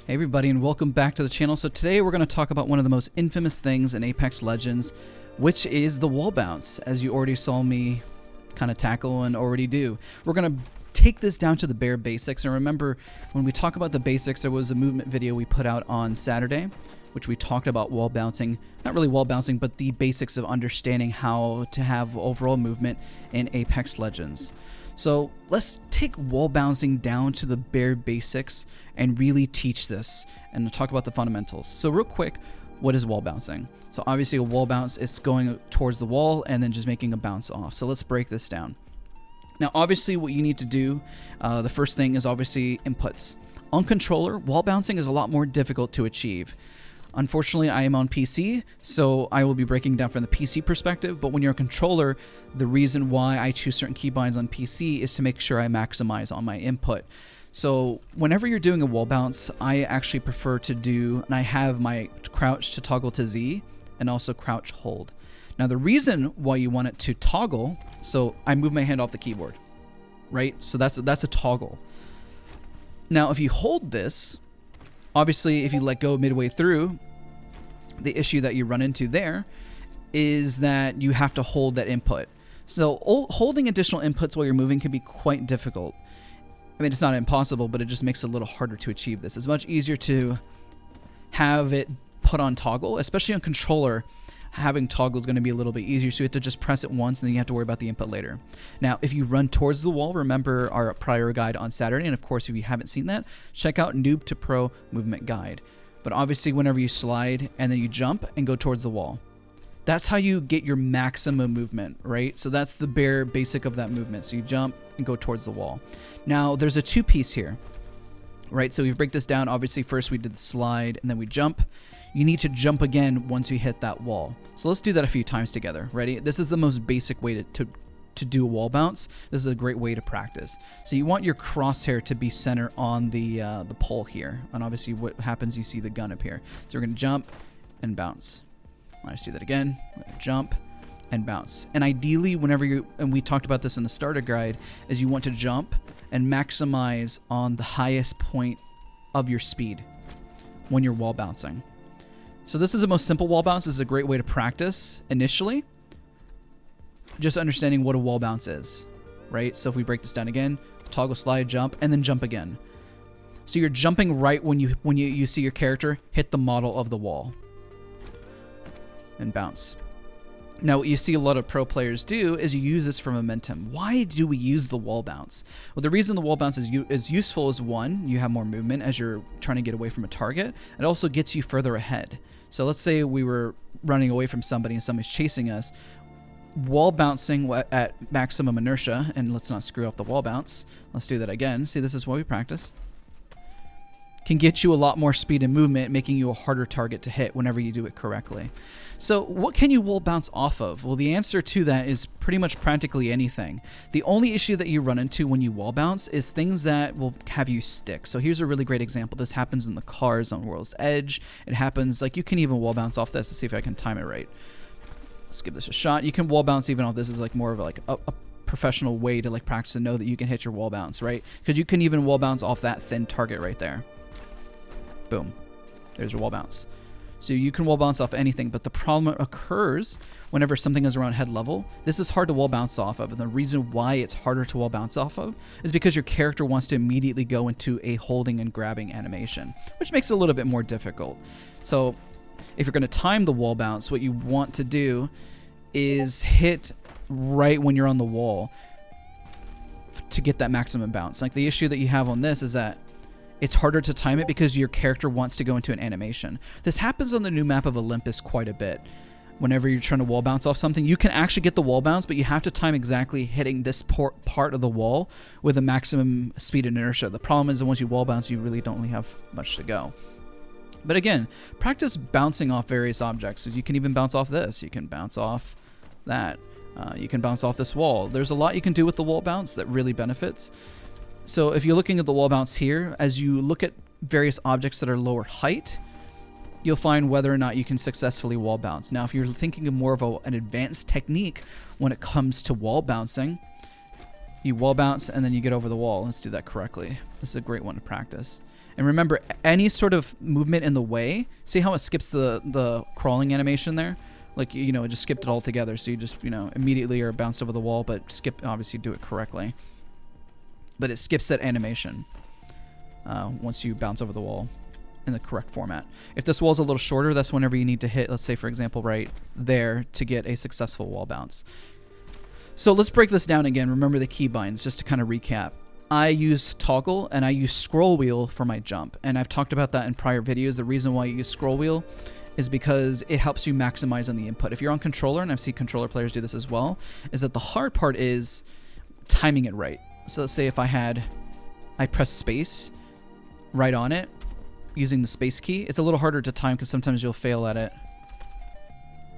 Hey everybody, and welcome back to the channel. So today we're going to talk about one of the most infamous things in Apex Legends, which is the wall bounce, as you already saw me kind of tackle and already do. We're going to take this down to the bare basics, and remember, when we talk about the basics, there was a movement video we put out on Saturday, which we talked about wall bouncing, not really wall bouncing, but the basics of understanding how to have overall movement in Apex Legends. So let's take wall bouncing down to the bare basics and really teach this and talk about the fundamentals. So real quick, what is wall bouncing? So obviously a wall bounce is going towards the wall and then just making a bounce off. So let's break this down. Now obviously what you need to do, the first thing is obviously inputs. On controller, wall bouncing is a lot more difficult to achieve. Unfortunately, I am on PC, so I will be breaking down from the PC perspective, but when you're a controller, the reason why I choose certain keybinds on PC is to make sure I maximize on my input. So whenever you're doing a wall bounce, I actually prefer to do, and I have my crouch to toggle to Z, and also crouch hold. Now the reason why you want it to toggle, so I move my hand off the keyboard, right? So that's a toggle. Now if you hold this, obviously, if you let go midway through, the issue that you run into there is that you have to hold that input. So holding additional inputs while you're moving can be quite difficult. I mean, it's not impossible, but it just makes it a little harder to achieve this. It's much easier to have it put on toggle, especially on controller. Having toggle is going to be a little bit easier, so you have to just press it once and then you have to worry about the input later. Now, if you run towards the wall, remember our prior guide on Saturday, and of course, if you haven't seen that, check out Noob to Pro Movement Guide. But obviously, whenever you slide and then you jump and go towards the wall, that's how you get your maximum movement, right? So that's the bare basic of that movement. So you jump and go towards the wall. Now, there's a two-piece here, right? So we break this down. Obviously, first we did the slide and then we jump. You need to jump again once you hit that wall. So let's do that a few times together. Ready? This is the most basic way to do a wall bounce. This is a great way to practice. So you want your crosshair to be center on the pole here. And obviously what happens, you see the gun up here. So we're going to jump and bounce. Let's do that again. We're going to jump and bounce. And ideally, whenever you, and we talked about this in the starter guide, is you want to jump and maximize on the highest point of your speed when you're wall bouncing. So this is the most simple wall bounce. This is a great way to practice initially. Just understanding what a wall bounce is, right? So if we break this down again, toggle, slide, jump, and then jump again. So you're jumping right when you see your character hit the model of the wall. And bounce. Now what you see a lot of pro players do is you use this for momentum. Why do we use the wall bounce? Well, the reason the wall bounce is useful is, one, you have more movement as you're trying to get away from a target. It also gets you further ahead. So let's say we were running away from somebody and somebody's chasing us. Wall bouncing at maximum inertia, and let's not screw up the wall bounce. Let's do that again. See, this is what we practice. Can get you a lot more speed and movement, making you a harder target to hit whenever you do it correctly. So what can you wall bounce off of? Well, the answer to that is pretty much practically anything. The only issue that you run into when you wall bounce is things that will have you stick. So here's a really great example. This happens in the cars on World's Edge. It happens, like, you can even wall bounce off this. Let's see if I can time it right. Let's give this a shot. You can wall bounce even off this. Is like more of a professional way to like practice and know that you can hit your wall bounce, right? Because you can even wall bounce off that thin target right there. Boom. There's your wall bounce. So you can wall bounce off anything, but the problem occurs whenever something is around head level. This is hard to wall bounce off of, and the reason why it's harder to wall bounce off of is because your character wants to immediately go into a holding and grabbing animation, which makes it a little bit more difficult. So if you're going to time the wall bounce, what you want to do is hit right when you're on the wall to get that maximum bounce. Like the issue that you have on this is that it's harder to time it because your character wants to go into an animation. This happens on the new map of Olympus quite a bit. Whenever you're trying to wall bounce off something, you can actually get the wall bounce, but you have to time exactly hitting this part of the wall with a maximum speed and inertia. The problem is that once you wall bounce, you really don't really have much to go. But again, practice bouncing off various objects. So you can even bounce off this. You can bounce off that. You can bounce off this wall. There's a lot you can do with the wall bounce that really benefits. So if you're looking at the wall bounce here, as you look at various objects that are lower height, you'll find whether or not you can successfully wall bounce. Now, if you're thinking of more of an advanced technique when it comes to wall bouncing, You wall bounce, and then you get over the wall. Let's do that correctly. This is a great one to practice. And remember, any sort of movement in the way, see how it skips the crawling animation there? Like, you know, it just skipped it all together. So you just, you know, immediately are bounced over the wall, but skip, obviously do it correctly. But it skips that animation once you bounce over the wall in the correct format. If this wall's a little shorter, that's whenever you need to hit, let's say, for example, right there to get a successful wall bounce. So let's break this down again. Remember the keybinds, just to kind of recap. I use toggle and I use scroll wheel for my jump. And I've talked about that in prior videos. The reason why you use scroll wheel is because it helps you maximize on the input. If you're on controller, and I've seen controller players do this as well, is that the hard part is timing it right. So let's say if I press space right on it using the space key, it's a little harder to time because sometimes you'll fail at it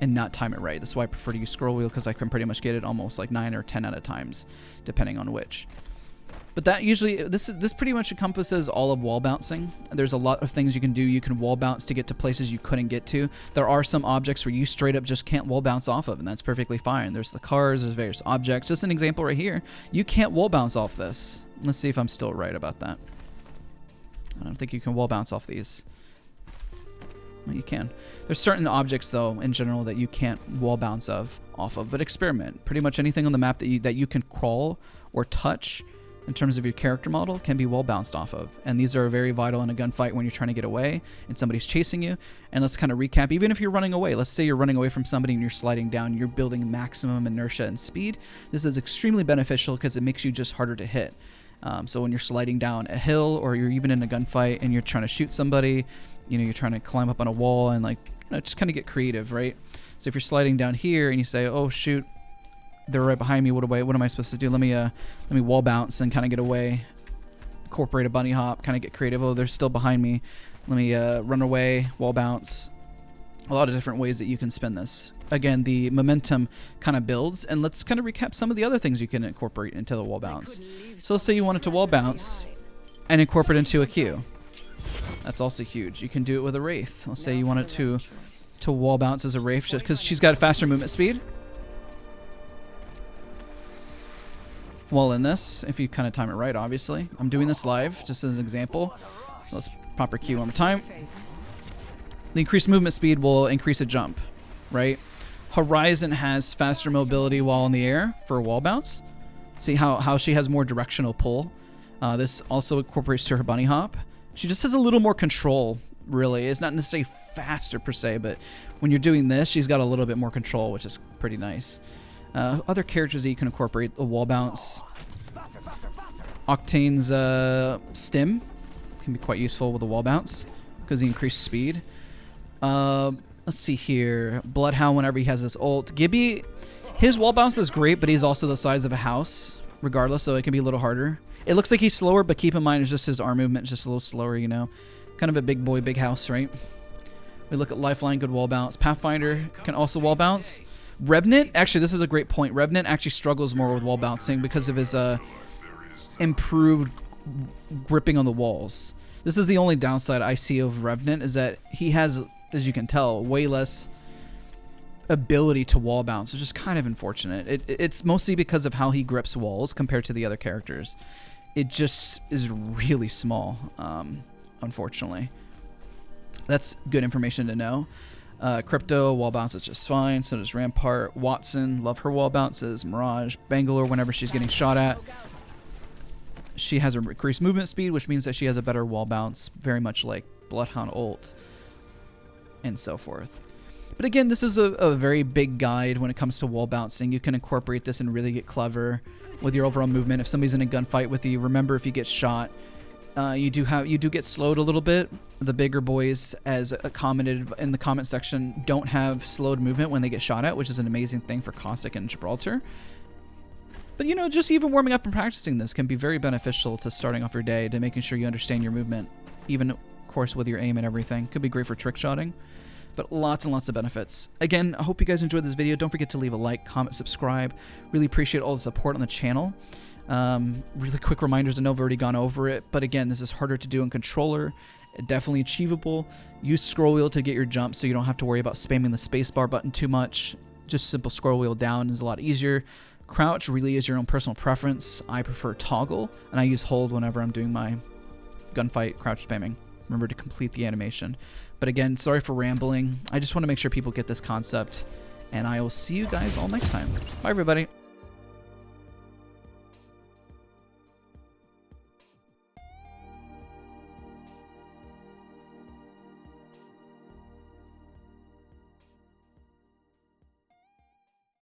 and not time it right. That's why I prefer to use scroll wheel, because I can pretty much get it almost like 9 or 10 out of times, depending on which. But that usually, this pretty much encompasses all of wall bouncing. There's a lot of things you can do. You can wall bounce to get to places you couldn't get to. There are some objects where you straight up just can't wall bounce off of, and that's perfectly fine. There's the cars, there's various objects. Just an example right here. You can't wall bounce off this. Let's see if I'm still right about that. I don't think you can wall bounce off these. Well, you can. There's certain objects, though, in general, that you can't wall bounce off of, but experiment. Pretty much anything on the map that you can crawl or touch in terms of your character model can be wall bounced off of. And these are very vital in a gunfight when you're trying to get away and somebody's chasing you. And let's kind of recap, even if you're running away, let's say you're running away from somebody and you're sliding down, you're building maximum inertia and speed. This is extremely beneficial because it makes you just harder to hit. So when you're sliding down a hill, or you're even in a gunfight and you're trying to shoot somebody, you know, you're trying to climb up on a wall and, like, you know, just kind of get creative, right? So if you're sliding down here and you say, oh shoot, they're right behind me, what am I supposed to do? Let me wall bounce and kind of get away, incorporate a bunny hop, kind of get creative. Oh, they're still behind me, let me run away, wall bounce. A lot of different ways that you can spin this. Again, the momentum kind of builds, and let's kind of recap some of the other things you can incorporate into the wall bounce. So let's say you wanted to wall bounce and incorporate into a Q. That's also huge. You can do it with a Wraith. Let's say you wanted to wall bounce as a Wraith just because she's got faster movement speed. While in this, if you kind of time it right, obviously. I'm doing this live just as an example. So let's proper Q one more time. The increased movement speed will increase a jump, right? Horizon has faster mobility while in the air for a wall bounce. See how she has more directional pull. This also incorporates to her bunny hop. She just has a little more control, really. It's not necessarily faster per se, but when you're doing this, she's got a little bit more control, which is pretty nice. Other characters that you can incorporate, a wall bounce. Octane's stim can be quite useful with a wall bounce because the increased speed. Let's see here. Bloodhound, whenever he has his ult. Gibby, his wall bounce is great, but he's also the size of a house, regardless, so it can be a little harder. It looks like he's slower, but keep in mind it's just his arm movement is just a little slower, you know. Kind of a big boy, big house, right? We look at Lifeline, good wall bounce. Pathfinder can also wall bounce. Revenant, actually, this is a great point. Revenant actually struggles more with wall bouncing because of his improved gripping on the walls. This is the only downside I see of Revenant, is that he has, as you can tell, way less ability to wall bounce, which is kind of unfortunate. It's mostly because of how he grips walls compared to the other characters. It just is really small, unfortunately. That's good information to know. Crypto, wall bounce is just fine. So does Rampart. Watson, love her wall bounces. Mirage, Bangalore, whenever she's getting shot at. She has an increased movement speed, which means that she has a better wall bounce, very much like Bloodhound ult, and so forth. But again, this is a very big guide when it comes to wall bouncing. You can incorporate this and really get clever with your overall movement. If somebody's in a gunfight with you, remember, if you get shot, you do get slowed a little bit. The bigger boys, as commented in the comment section, don't have slowed movement when they get shot at, which is an amazing thing for Caustic and Gibraltar. But, you know, just even warming up and practicing this can be very beneficial to starting off your day, to making sure you understand your movement, even, of course, with your aim and everything. Could be great for trick shotting, but lots and lots of benefits. Again, I hope you guys enjoyed this video. Don't forget to leave a like, comment, subscribe. Really appreciate all the support on the channel. Really quick reminders, I know I've already gone over it, but again, this is harder to do in controller. Definitely achievable. Use scroll wheel to get your jump so you don't have to worry about spamming the spacebar button too much. Just simple scroll wheel down is a lot easier. Crouch really is your own personal preference. I prefer toggle, and I use hold whenever I'm doing my gunfight crouch spamming. Remember to complete the animation. But again, sorry for rambling. I just want to make sure people get this concept, and I will see you guys all next time. Bye, everybody.